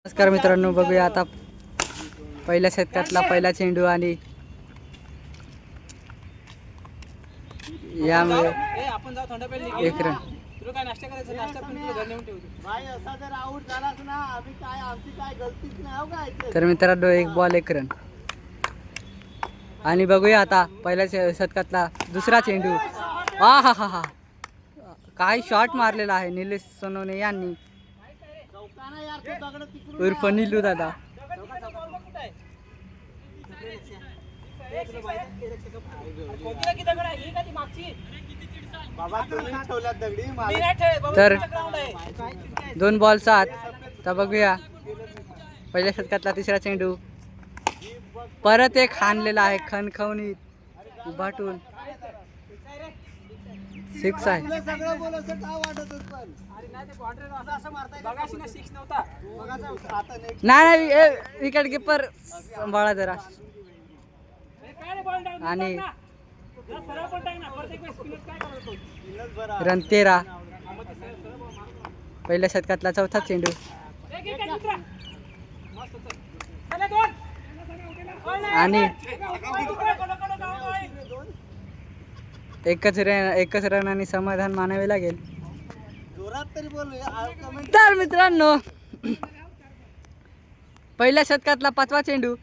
नमस्कार मित्रांनो, बघूया आता पहिल्या शतकातला पहिला चेंडू आणि यामुळे एक रन. तर मित्रांनो, एक बॉल एक रन. आणि बघूया आता पहिल्या शतकातला दुसरा चेंडू. हा हा हा हा, काय शॉट मारलेला आहे निलेश सोनवणे यांनी, उर्फ नीलू दादा. तर 2 बॉल 7. तर बघूया पहिल्या शतकातला तिसरा चेंडू. परत एक हाणलेला आहे खणखवणीत उभाटून. 6 आहे. नाही, विकेट किपर सांभाळा जरा. आणि रन 13. पहिल्या शतकातला चौथा चेंडू. आणि एकच रनाने समाधान मानावे लागेल. तर मित्रांनो, पहिल्या शतकातला 5वा चेंडू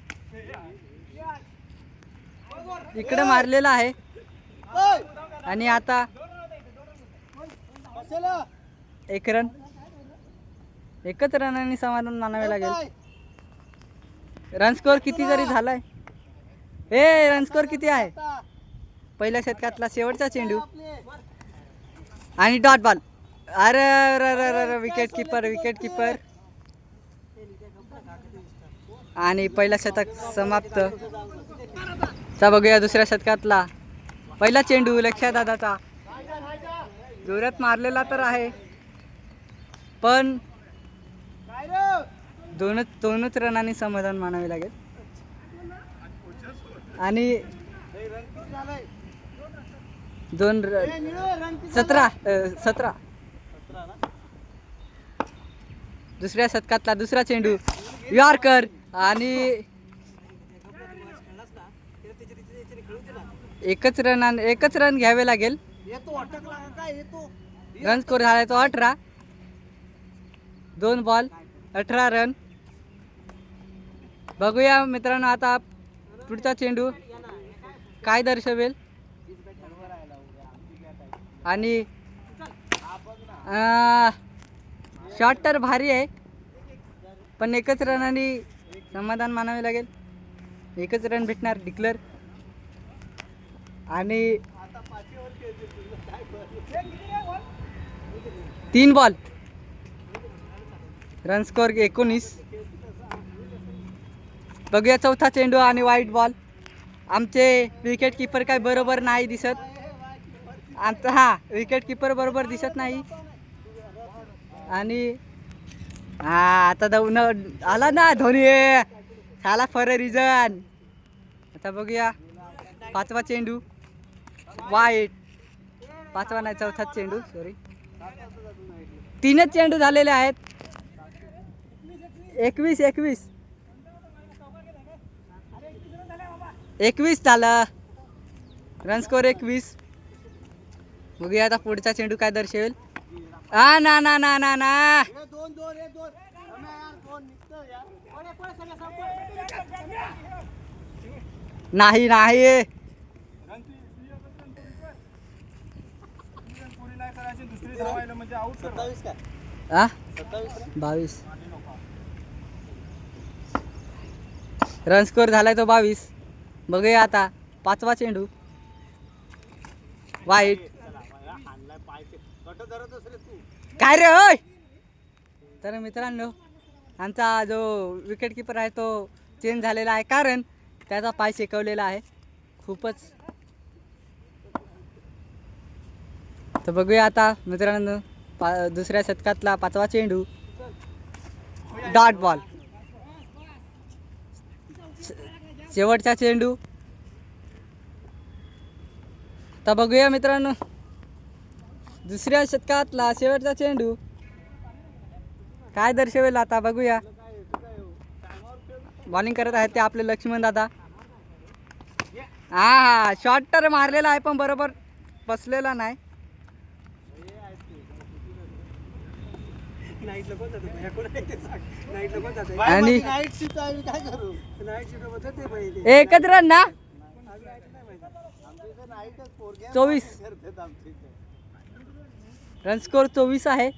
इकडे मारलेला आहे. आणि आता 1 रन, एकच रनाने समाधान मानावे लागेल. रन स्कोर किती जरी झालाय, रन स्कोर किती आहे? पहिल्या शतकातला शेवटचा चेंडू आणि डॉट बॉल. अरे विकेट किपर. आणि पहिला शतक समाप्त. तर बघूया दुसऱ्या शतकातला पहिला चेंडू लक्ष्या दादाचा. जोरात मारलेला तर आहे, पण दोनच रनांनी समाधान मानावे लागेल. आणि 17. दुसऱ्या शतकातला दुसरा चेंडू यॉर्कर. आणि एकच रन घ्यावे लागेल. रन स्कोर झाला तो 18. 2 बॉल 18 रन. बघूया मित्रांनो आता पुढचा चेंडू काय दर्शवेल. आणि शॉट तर भारी आहे, पण एकच रनाने समाधान मानावे लागेल. एकच रन भेटणार डिक्लेअर. आणि 3 बॉल रन स्कोर 19. बघूया चौथा चेंडू आणि वाईट बॉल. आमचे विकेट किपर काय बरोबर नाही दिसत. आमचा विकेट किपर बरोबर दिसत नाही. आणि आता धावून आला ना धोनी, झाला फॉर अ रिझन. आता बघूया 5वा चेंडू वाईट. 5वा नाही, चौथा चेंडू, सॉरी. 3च चेंडू झालेले आहेत. 21 झालं. Run score 21. बघूया आता पुढचा चेंडू काय दर्शवेल. ना नाही 22. रन स्कोर झालाय तो 22. बघूया आता 5वा चेंडू वाईट. काय रे होय. तर मित्रांनो, आमचा जो विकेट किपर आहे तो चेंज झालेला आहे, कारण त्याचा पाय शेकवलेला आहे खूपच. तर बघूया आता मित्रांनो दुसऱ्या शतकातला 5वा चेंडू डॉट बॉल. शेवटचा चेंडू. तर बघूया मित्रांनो दुसऱ्या शतकातला शेवटचा चेंडू काय दर्शवेल आता बघूया. बॉलिंग करत आहेत ते आपले लक्ष्मण दादा. हा शॉर्ट तर मारलेला आहे पण बरोबर बसलेला नाही. आणि एकच रन ना 24 रन स्कोर 24 आहे.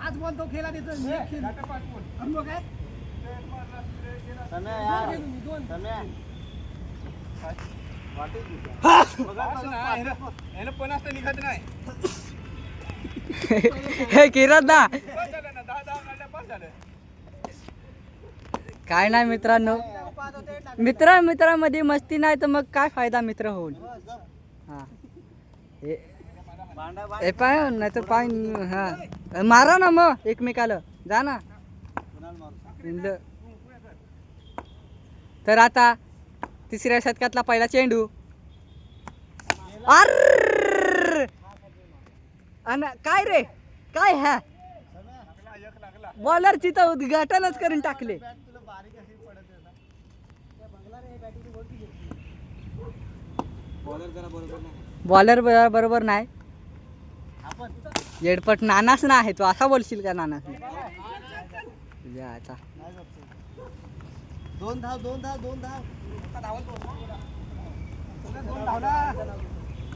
आज बॉल तो खेळा देतो निघत नाही. हे किरण ना काय नाही मित्रांनो, मित्रांमध्ये मस्ती नाही तर मग काय फायदा मित्र होऊन. हा हे पाय नाही तर पाय हा मारा ना मग एकमेकाला जा ना. तर आता तिसऱ्या शतकातला पहिला चेंडू. अरे काय रे काय ह्या बॉलरची तर उद्घाटनच करून टाकले. बॉलर बरोबर नाही. येडपट नानाच ना आहे तो असा बोलशील का नाना. आता 2 धाव